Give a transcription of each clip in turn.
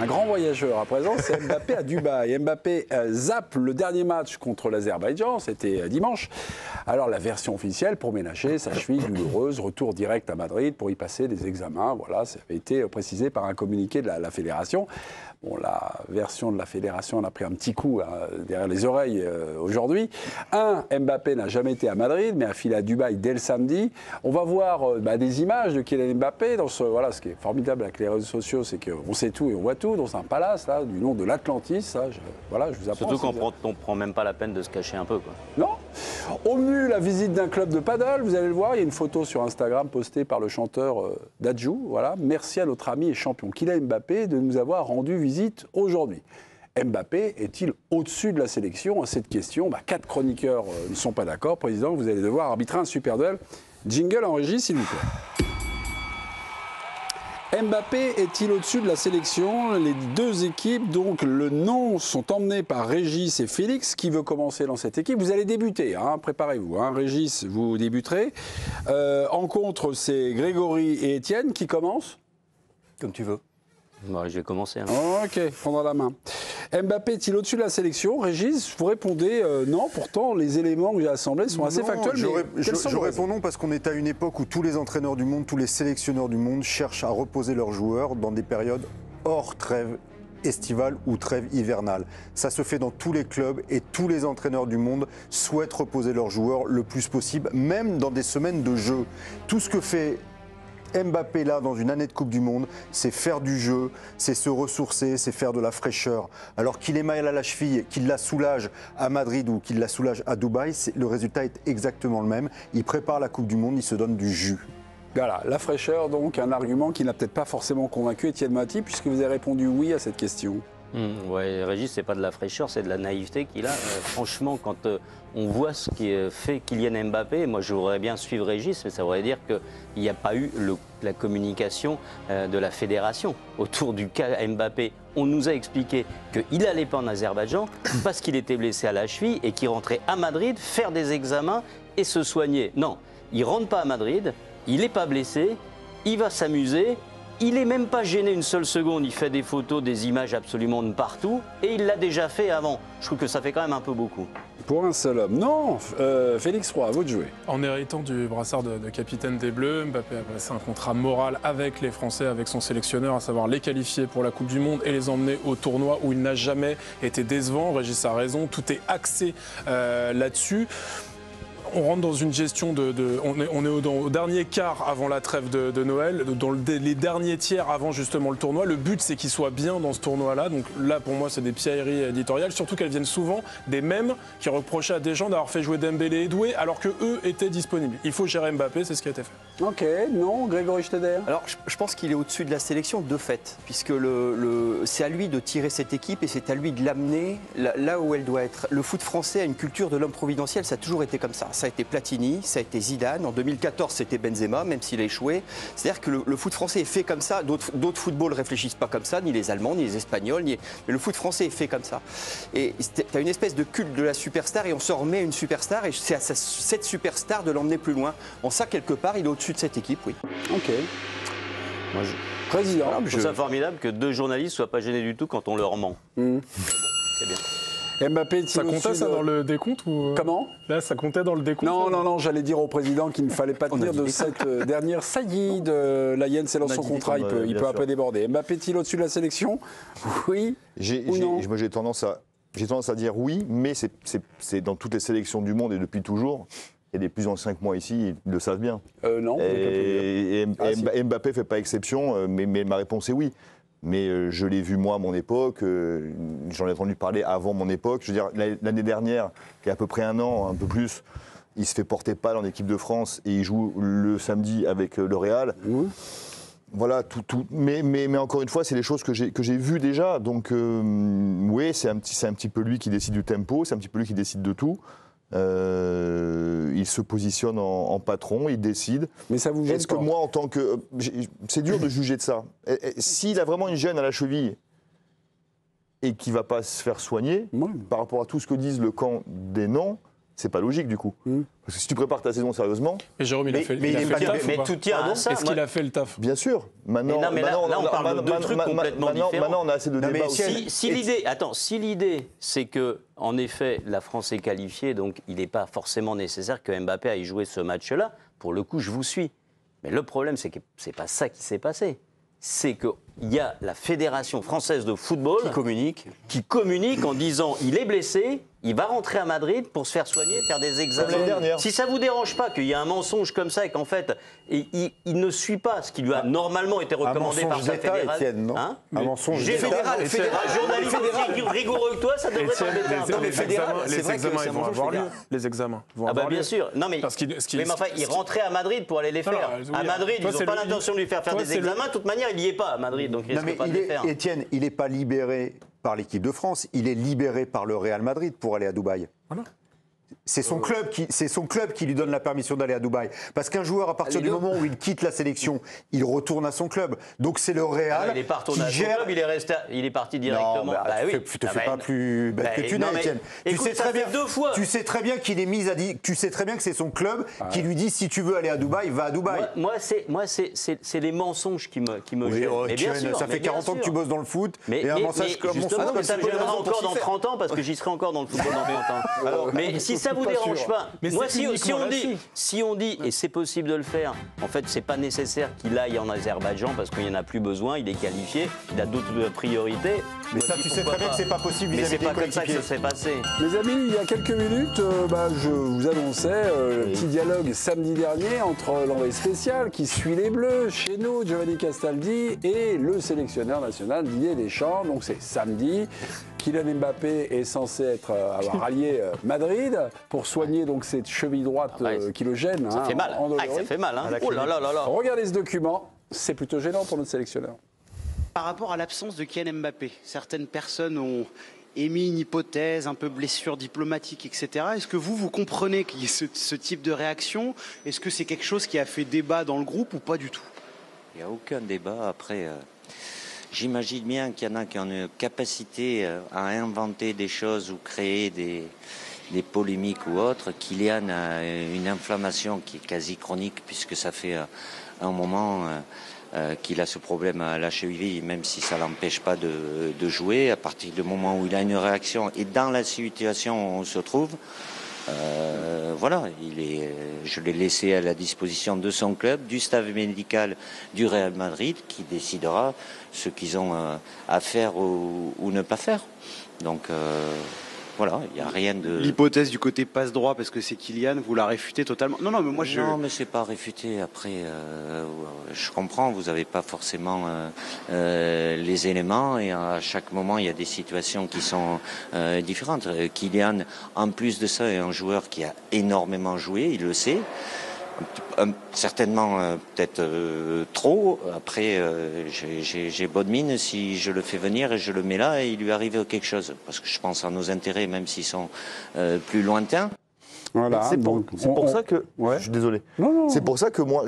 Un grand voyageur à présent, c'est Mbappé à Dubaï. Mbappé zappe le dernier match contre l'Azerbaïdjan, c'était dimanche. Alors la version officielle, pour ménager sa cheville douloureuse, retour direct à Madrid pour y passer des examens. Voilà, ça avait été précisé par un communiqué de la fédération. Bon, la version de la fédération en a pris un petit coup derrière les oreilles aujourd'hui. Mbappé n'a jamais été à Madrid, mais a filé à Dubaï dès le samedi. On va voir des images de Kylian Mbappé. Voilà, ce qui est formidable avec les réseaux sociaux, c'est qu'on sait tout et on voit tout dans un palace là, du nom de l'Atlantis. Voilà, je vous apprends. Surtout quand on ne prend même pas la peine de se cacher un peu, quoi. Non. Au menu, la visite d'un club de paddle, vous allez le voir, il y a une photo sur Instagram postée par le chanteur Dadju. Voilà, merci à notre ami et champion Kylian Mbappé de nous avoir rendu visite aujourd'hui. Mbappé est-il au-dessus de la sélection? À cette question, 4 chroniqueurs ne sont pas d'accord. Président, vous allez devoir arbitrer un super duel. Jingle en régie, s'il vous plaît. Mbappé est-il au-dessus de la sélection? Les deux équipes, donc le nom, sont emmenés par Régis et Félix. Qui veut commencer dans cette équipe? Vous allez débuter, préparez-vous. Régis, vous débuterez. En contre, c'est Grégory et Étienne qui commencent. Comme tu veux. Bon, je vais commencer. Ok, prendre la main. Mbappé est-il au-dessus de la sélection? Régis, vous répondez non. Pourtant, les éléments que j'ai assemblés sont assez factuels. Je réponds non parce qu'on est à une époque où tous les entraîneurs du monde, tous les sélectionneurs du monde cherchent à reposer leurs joueurs dans des périodes hors trêve estivale ou trêve hivernale. Ça se fait dans tous les clubs et tous les entraîneurs du monde souhaitent reposer leurs joueurs le plus possible, même dans des semaines de jeu. Tout ce que fait Mbappé là dans une année de Coupe du Monde, c'est faire du jeu, c'est se ressourcer, c'est faire de la fraîcheur. Alors qu'il est mal à la cheville, qu'il la soulage à Madrid ou qu'il la soulage à Dubaï, le résultat est exactement le même. Il prépare la Coupe du Monde, il se donne du jus. Voilà, la fraîcheur, donc un argument qui n'a peut-être pas forcément convaincu Étienne Maty, puisque vous avez répondu oui à cette question. Ouais, Régis, c'est pas de la fraîcheur, c'est de la naïveté qu'il a. Franchement, quand on voit ce qui fait Kylian Mbappé, moi je voudrais bien suivre Régis, mais ça voudrait dire qu'il n'y a pas eu la communication de la fédération autour du cas Mbappé. On nous a expliqué qu'il n'allait pas en Azerbaïdjan parce qu'il était blessé à la cheville et qu'il rentrait à Madrid faire des examens et se soigner. Non, il ne rentre pas à Madrid, il n'est pas blessé, il va s'amuser. Il n'est même pas gêné une seule seconde, il fait des photos, des images absolument de partout, et il l'a déjà fait avant. Je trouve que ça fait quand même un peu beaucoup. Pour un seul homme. Non, Félix Roy, à vous de jouer. En héritant du brassard de capitaine des Bleus, Mbappé a passé un contrat moral avec les Français, avec son sélectionneur, à savoir les qualifier pour la Coupe du Monde et les emmener au tournoi où il n'a jamais été décevant. Régis a raison, tout est axé là-dessus. On rentre dans une gestion on est au dernier quart avant la trêve de Noël, dans les derniers tiers avant justement le tournoi. Le but, c'est qu'il soit bien dans ce tournoi-là. Donc là, pour moi, c'est des piailleries éditoriales, surtout qu'elles viennent souvent des mêmes qui reprochaient à des gens d'avoir fait jouer Dembélé et Doué alors qu'eux étaient disponibles. Il faut gérer Mbappé, c'est ce qui a été fait. Ok, non, Grégory Schneider. Alors, je pense qu'il est au-dessus de la sélection de fait, puisque c'est à lui de tirer cette équipe et c'est à lui de l'amener là où elle doit être. Le foot français a une culture de l'homme providentiel, ça a toujours été comme ça. Ça a été Platini, ça a été Zidane. En 2014, c'était Benzema, même s'il a échoué. C'est-à-dire que le foot français est fait comme ça. D'autres footballs ne réfléchissent pas comme ça, ni les Allemands, ni les Espagnols. Mais le foot français est fait comme ça. Et tu as une espèce de culte de la superstar et on se remet une superstar. Et c'est à cette superstar de l'emmener plus loin. En ça, quelque part, il est au-dessus de cette équipe, oui. Ok. Moi, Président. Je trouve ça formidable que 2 journalistes ne soient pas gênés du tout quand on leur ment. C'est bien. Mbappé, ça comptait ça dans le décompte ou... Comment? Là, ça comptait dans le décompte? Non, j'allais dire au président qu'il ne fallait pas tenir de cette dernière saillie de la Yen, c'est dans son contrat, il peut un peu déborder. Mbappé est-il au-dessus de la sélection? Oui ou non? Moi, j'ai tendance à dire oui, mais c'est dans toutes les sélections du monde et depuis toujours. Il y a des plus anciens que moi ici, ils le savent bien. Non. Et Mbappé ne fait pas exception, mais ma réponse est oui. Mais je l'ai vu moi à mon époque, j'en ai entendu parler avant mon époque. Je veux dire, l'année dernière, il y a à peu près un an, un peu plus, il se fait porter pâle en équipe de France et il joue le samedi avec le Real. Voilà, tout. Mais encore une fois, c'est des choses que j'ai vues déjà. Donc oui, c'est un petit peu lui qui décide du tempo, c'est un petit peu lui qui décide de tout. Il se positionne en patron, il décide. Mais ça vous gêne Est-ce que moi, en tant que... C'est dur de juger de ça. S'il a vraiment une gêne à la cheville et qu'il ne va pas se faire soigner, par rapport à tout ce que disent le camp des non, c'est pas logique du coup. Parce que si tu prépares ta saison sérieusement, Mais Jérôme, il a fait mais il est le pas taf Mais ou pas tout tient à ça. Est-ce qu'il a fait le taf? bien sûr. Maintenant, Mais là, on parle de deux trucs complètement différents. Maintenant, on a assez de Non, mais débats si aussi. Si l'idée, c'est que, en effet, la France est qualifiée, donc il n'est pas forcément nécessaire que Mbappé aille jouer ce match-là, pour le coup, je vous suis. Mais le problème, c'est que c'est pas ça qui s'est passé. C'est qu'il y a la Fédération française de football qui communique en disant il est blessé, il va rentrer à Madrid pour se faire soigner, faire des l'année examens. dernière. Si ça vous dérange pas qu'il y ait un mensonge comme ça et qu'en fait il ne suit pas ce qui lui a normalement été recommandé par sa d'État, fédérale. Étienne, non Hein Un mensonge J'ai d'État. un journaliste aussi rigoureux que toi, ça devrait t'embêter un peu. Les examens, ils vont avoir lieu. Les examens vont Ah bah avoir lieu. bien sûr. Non mais, Parce qu'il- mais enfin, il rentrait à Madrid pour aller les Non, faire. non, À oui, Madrid, toi, ils c'est n'ont pas le- l'intention de lui faire toi, des c'est le- examens. De toute manière, il n'y est pas à Madrid, donc il Non, risque mais pas de les faire. Étienne, il n'est pas libéré par l'équipe de France, il est libéré par le Real Madrid pour aller à Dubaï. Voilà. C'est son club qui lui donne la permission d'aller à Dubaï. Parce qu'un joueur, à partir du moment où il quitte la sélection, il retourne à son club. Donc c'est le Real Il est pas retourné qui à son gère. club, il est parti directement. Non, bah, tu te fais pas plus bête que tu n'es, Étienne. Écoute, ça fait 2 fois. Tu sais très bien qu'il est mis à dire. Tu sais très bien que c'est son club qui lui dit si tu veux aller à Dubaï, va à Dubaï. Moi, c'est les mensonges qui me Oui, gênent. oh, Mais bien Étienne, sûr, ça mais fait bien 40 ans que sûr. tu bosses dans le foot. Mais, et un mais mensonge comme justement, ça, mais ça me gênera raison pour encore s'y dans faire. 30 ans parce que j'y serai encore dans le football dans 30 ans. Mais si ça vous pas dérange sûr. pas, Mais moi c'est si uniquement si on dit et c'est possible de le faire, en fait c'est pas nécessaire qu'il aille en Azerbaïdjan parce qu'il n'y en a plus besoin, il est qualifié, il a d'autres priorités. Mais Moi, ça, je dis tu sais pourquoi très bien pas. que c'est pas possible Mais vis-à-vis c'est des pas comme ça que coéquipiers. ça s'est passé. Mes amis, il y a quelques minutes, je vous annonçais le petit dialogue samedi dernier entre l'envoyé spécial qui suit les Bleus chez nous, Giovanni Castaldi, et le sélectionneur national Didier Deschamps. Donc c'est samedi. Kylian Mbappé est censé avoir rallié Madrid pour soigner donc cette cheville droite qui le gêne. Ça fait mal. Ça fait mal. Hein. Oh là là là là. Regardez ce document, c'est plutôt gênant pour notre sélectionneur. Par rapport à l'absence de Kylian Mbappé, certaines personnes ont émis une hypothèse, un peu blessure diplomatique, etc. Est-ce que vous comprenez qu'il y ait ce type de réaction? Est-ce que c'est quelque chose qui a fait débat dans le groupe ou pas du tout? Il n'y a aucun débat. Après, j'imagine bien qu'il y en a qui ont une capacité à inventer des choses ou créer des polémiques ou autres. Kylian a une inflammation qui est quasi chronique puisque ça fait un moment qu'il a ce problème à la cheville, même si ça l'empêche pas de jouer. À partir du moment où il a une réaction et dans la situation où on se trouve, voilà, je l'ai laissé à la disposition de son club, du staff médical du Real Madrid, qui décidera ce qu'ils ont à faire ou ne pas faire. Donc voilà, il n'y a rien de... L'hypothèse du côté passe droit, parce que c'est Kylian, vous la réfutez totalement? Non, non, mais moi Non, mais c'est pas réfuté. Après, je comprends, vous n'avez pas forcément les éléments et à chaque moment, il y a des situations qui sont différentes. Kylian, en plus de ça, est un joueur qui a énormément joué, il le sait. Certainement peut-être trop. Après, j'ai bonne mine si je le fais venir et je le mets là et il lui arrive quelque chose. Parce que je pense à nos intérêts, même s'ils sont plus lointains. Voilà. C'est pour ça que... Ouais. Je suis désolé. Non. C'est pour ça que moi,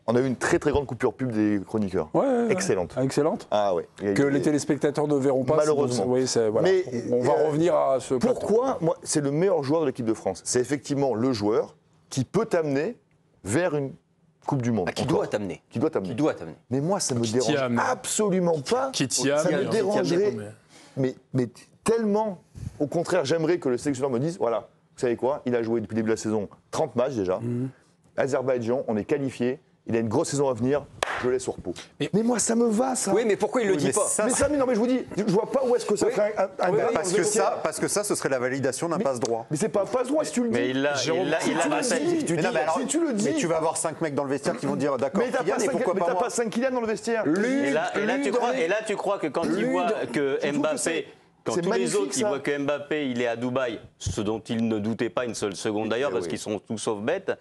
on a eu une très très grande coupure pub des chroniqueurs. Ouais. Excellente. Excellente. Ah ouais. Que les téléspectateurs ne verront pas. Malheureusement. Oui, voilà. Mais, on va revenir à ce plateau. Pourquoi moi, c'est le meilleur joueur de l'équipe de France. C'est effectivement le joueur qui peut t'amener vers une Coupe du Monde. Qui doit t'amener. Qui doit t'amener. Mais moi, ça me Qui t'y dérange a amené. absolument pas. Qui t'y a Ça amené, me hein. dérangerait. Mais- Mais tellement, au contraire, j'aimerais que le sélectionneur me dise, voilà, vous savez quoi, il a joué depuis le début de la saison 30 matchs déjà. Azerbaïdjan, on est qualifié. Il a une grosse saison à venir, je l'ai sur repos. Mais moi, ça me va, ça. Oui, mais pourquoi il le dit pas? Mais non, mais je vous dis, je vois pas où est-ce que ça ferait un Ouais, gars parce que ça, ce serait la validation d'un passe droit. Mais c'est pas droit si tu le dis. Mais il l'a Si tu le dis. Mais tu vas avoir 5 mecs dans le vestiaire qui vont dire d'accord, Mais t'as Kylian, et pourquoi pas moi 5 Kylian dans le vestiaire. Et là, tu crois que quand il voit que Mbappé, quand c'est tous les magnifique, autres, ils ça. voient que Mbappé, il est à Dubaï, ce dont ils ne doutaient pas une seule seconde d'ailleurs, parce qu'ils sont tous sauf bêtes,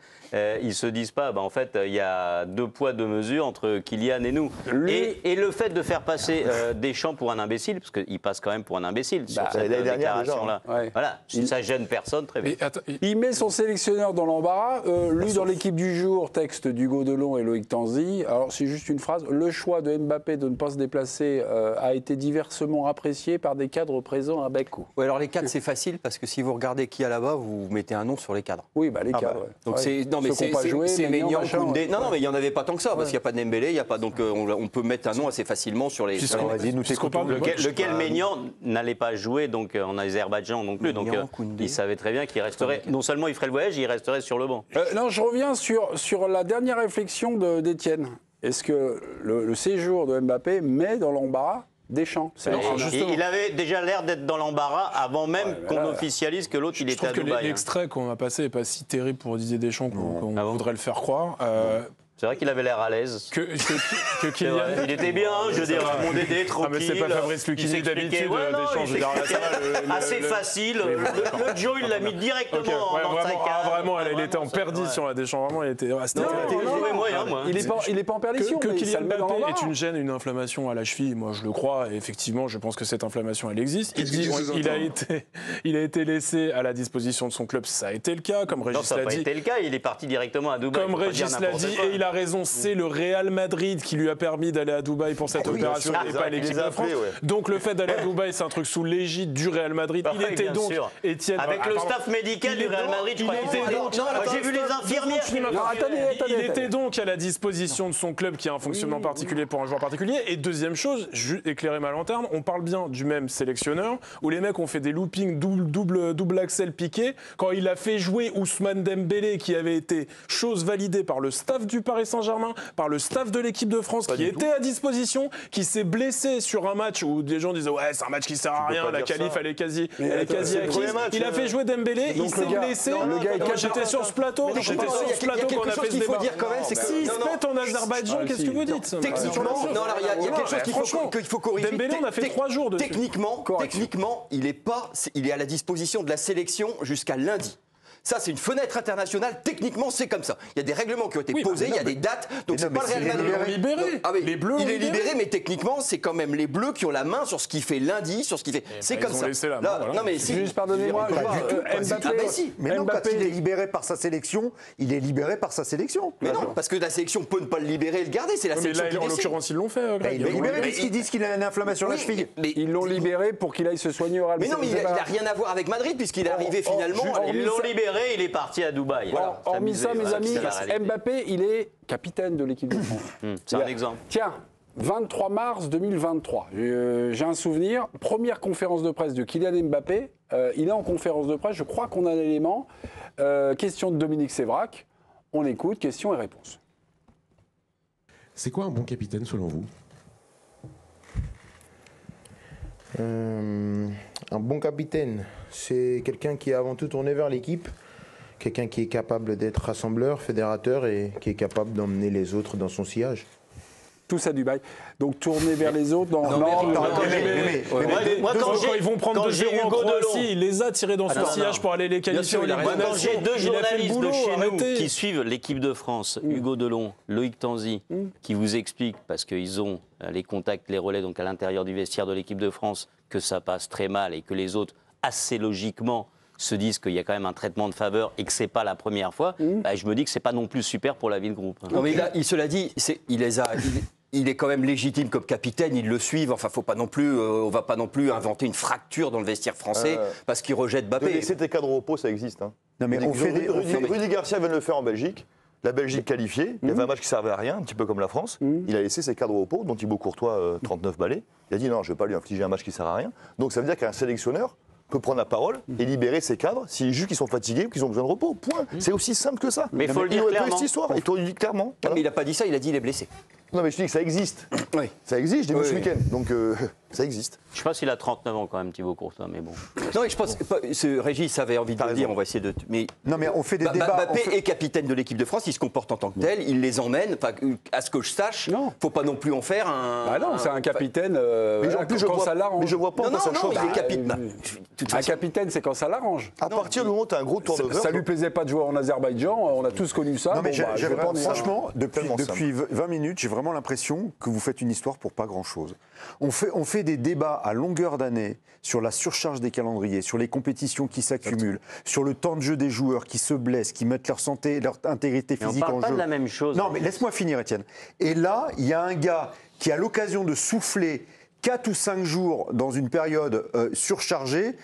ils se disent pas, en fait, il y a 2 poids 2 mesures entre Kylian et nous. Et le fait de faire passer Deschamps pour un imbécile, parce qu'il passe quand même pour un imbécile sur cette l'année dernière, déclaration-là. déjà, hein. Ouais. Voilà, ça gêne personne, très bien. Mais attends, Il met son sélectionneur dans l'embarras. Lui, dans l'équipe du jour, texte d'Hugo Delon et Loïc Tanzi. Alors, c'est juste une phrase. Le choix de Mbappé de ne pas se déplacer a été diversement apprécié par des cadres cadre présent à Bakou. Ouais, alors les cadres, c'est facile parce que si vous regardez qui y a là-bas, vous mettez un nom sur les cadres. Oui, les cadres. Ouais. Donc c'est non mais Ceux qui ont pas joué, c'est Maignan, Maignan, Koundé. Non mais il y en avait pas tant que ça parce qu'il y a pas de Dembélé, il y a pas donc on peut mettre un nom assez facilement sur les. Vas-y, nous t'écoutons. Lequel Maignan n'allait pas jouer donc en Azerbaïdjan non plus. Maignan, Donc Koundé. il savait très bien qu'il resterait. Non seulement il ferait le voyage, il resterait sur le banc. Non, je reviens sur la dernière réflexion d'Étienne. Est-ce que le séjour de Mbappé met dans l'embarras Deschamps? Il avait déjà l'air d'être dans l'embarras avant même qu'on là, officialise que l'autre il Je était à trouve que Dubaï. l'extrait qu'on a passé n'est pas si terrible pour Didier Deschamps qu'on Ah bon voudrait le faire croire. C'est vrai qu'il avait l'air à l'aise. Que C'est Kylian... vrai. Il était bien, je veux dire, mon Dédé, tranquille. Ah mais c'est pas Fabrice Il Lucchini s'expliquait. d'habitude, Ouais, non, Deschamps, je veux dire, là, ça va, assez facile. Le Joe, il l'a mis directement Ok, ouais, dans sa vraiment, cave. vraiment, il était en ça, perdition, là, Deschamps, vraiment, il était... c'était- moyen, moi. Il est pas en perdition. Que mais ça Kylian le met dans Mbappé l'embarras. est une gêne, une inflammation à la cheville, moi je le crois, et effectivement je pense que cette inflammation elle existe. Il a été laissé à la disposition de son club, ça a été le cas, comme Non, Régis ça n'a l'a pas dit. été le cas, il est parti directement à Dubaï. Comme Régis l'a dit, et il a raison, c'est le Real Madrid qui lui a permis d'aller à Dubaï pour cette opération et pas l'équipe de France. Donc le fait d'aller à Dubaï, c'est un truc sous l'égide du Real Madrid. Il était donc, Étienne... Avec le staff médical du Real Madrid, je crois qu'il était donc... J'ai vu les infirmières. Il était donc à la disposition de son club qui a un fonctionnement particulier pour un joueur particulier. Et deuxième chose, éclairer ma lanterne, on parle bien du même sélectionneur où les mecs ont fait des loopings double axel piqué quand il a fait jouer Ousmane Dembélé qui avait été chose validée par le staff du Paris Saint-Germain, par le staff de l'équipe de France qui était à disposition, qui s'est blessé sur un match où des gens disaient ouais c'est un match qui sert à rien, la qualif elle est quasi acquise. Il a fait jouer Dembélé, il s'est blessé. J'étais sur ce plateau, quand on a fait ce débat. Dire quand même, c'est que s'il se pète en Azerbaïdjan, qu'est-ce que vous dites? techniquement, non, alors il y a quelque chose qu'il faut corriger. Dembélé, on a fait 3 jours dessus. Techniquement, il est à la disposition de la sélection jusqu'à lundi. Ça, c'est une fenêtre internationale. Techniquement, c'est comme ça. Il y a des règlements qui ont été posés, il y a des dates. Donc, c'est pas le Real Madrid. Les Bleus il est libéré, mais techniquement, c'est quand même les Bleus qui ont la main sur ce qu'il fait lundi, sur ce qu'il fait. C'est comme ça. Non, mais si. Juste pardonnez-moi. Mais non, quand il est libéré par sa sélection, il est libéré par sa sélection. Mais non, parce que la sélection peut ne pas le libérer et le garder. C'est la Mais sélection là, qui en décide. l'occurrence, ils l'ont fait. Il est libéré parce qu'ils disent qu'il a une inflammation à la cheville. Ils l'ont libéré pour qu'il aille se soigner au Real Mais non, mais il n'a rien à voir avec Madrid puisqu'il est arrivé finalement. Ils l'ont libéré, il est parti à Dubaï. Voilà. Hormis ça, mes amis, Mbappé, il est capitaine de l'équipe de France. C'est un exemple. Tiens, 23 mars 2023, j'ai un souvenir, première conférence de presse de Kylian Mbappé, il est en conférence de presse, je crois qu'on a l'élément, question de Dominique Sévrac, on écoute, questions et réponses. C'est quoi un bon capitaine selon vous ? Un bon capitaine, c'est quelqu'un qui est avant tout tourné vers l'équipe, quelqu'un qui est capable d'être rassembleur, fédérateur et qui est capable d'emmener les autres dans son sillage. Tous à Dubaï. Donc tourner vers les autres dans... Moi, quand ils vont prendre 2-0 en Croatie, il les a tirés dans son sillage pour aller les qualifier. Quand j'ai deux journalistes de chez nous qui suivent l'équipe de France, Hugo Delon, Loïc Tanzi, qui vous expliquent, parce qu'ils ont les contacts, les relais donc à l'intérieur du vestiaire de l'équipe de France, que ça passe très mal et que les autres, assez logiquement, se disent qu'il y a quand même un traitement de faveur et que c'est pas la première fois, je me dis que c'est pas non plus super pour la vie de groupe. Non mais cela dit, il est quand même légitime comme capitaine, ils le suivent. Enfin, faut pas non plus, on va pas non plus inventer une fracture dans le vestiaire français parce qu'il rejette Mbappé. Laisser tes cadres au repos, ça existe. Hein. Non, mais Rudy Garcia vient de le faire en Belgique. La Belgique qualifiée, il y avait un match qui servait à rien, un petit peu comme la France. Il a laissé ses cadres au repos, dont Thibaut Courtois, 39 balais. Il a dit non, je ne vais pas lui infliger un match qui sert à rien. Donc ça veut dire qu'un sélectionneur peut prendre la parole et libérer ses cadres s'il juge qu'ils sont fatigués ou qu'ils ont besoin de repos. Point. C'est aussi simple que ça. Mais il faut le dire clairement. Cette histoire. Il faut le dire clairement. Non, mais il n'a pas dit ça, il a dit il est blessé. Non mais je dis que ça existe. Oui. Ça existe, je l'ai vu ce week-end. Donc ça existe. Je sais pas s'il a 39 ans quand même, Thibaut Courtois, mais bon. Non, et je pense que Régis avait envie de le dire, on va essayer de... Mais non, mais on fait des débats. Mbappé est capitaine de l'équipe de France, il se comporte en tant que tel, il les emmène, à ce que je sache, faut pas non plus en faire un... Ah non, c'est un capitaine quand ça l'arrange. Mais je vois pas non, ça change. Un capitaine, c'est quand ça l'arrange. À partir du moment où tu as un gros turnover... Ça lui plaisait pas de jouer en Azerbaïdjan, on a tous connu ça. Non, mais franchement, depuis 20 minutes, j'ai vraiment l'impression que vous faites une histoire pour pas grand-chose. On fait des débats à longueur d'année sur la surcharge des calendriers, sur les compétitions qui s'accumulent, sur le temps de jeu des joueurs qui se blessent, qui mettent leur santé, leur intégrité physique en jeu. On parle pas de la même chose. Non, mais laisse-moi finir, Étienne. Et là, il y a un gars qui a l'occasion de souffler 4 ou 5 jours dans une période surchargée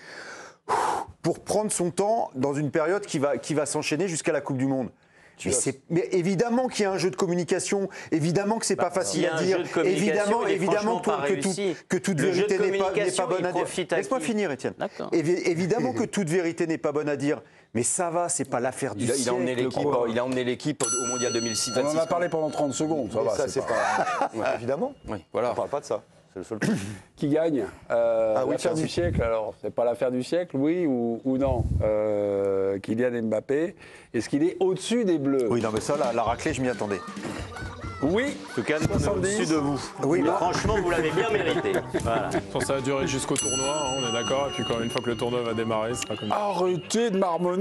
pour prendre son temps dans une période qui va s'enchaîner jusqu'à la Coupe du Monde. Mais évidemment qu'il y a un jeu de communication, évidemment que c'est pas facile à dire, évidemment que toute vérité n'est pas bonne à dire. Laisse-moi finir, Étienne. Évidemment que toute vérité n'est pas bonne à dire, mais ça va, c'est pas l'affaire du siècle. Il a emmené l'équipe au Mondial 2006. On en a parlé pendant 30 secondes, ça va. Ça, c'est pas... Évidemment, voilà. On parle pas de ça. C'est le seul truc. Qui gagne l'affaire du siècle, alors c'est pas l'affaire du siècle, oui ou non Kylian Mbappé, est-ce qu'il est au-dessus des Bleus? Oui, non, mais ça, la raclée, je m'y attendais. Oui, En tout cas, nous, on est au-dessus de vous. Oui, Mais franchement, vous l'avez bien mérité. Voilà. Ça va durer jusqu'au tournoi, hein, on est d'accord. Et puis quand une fois que le tournoi va démarrer, ce sera comme ça. arrêtez de marmonner.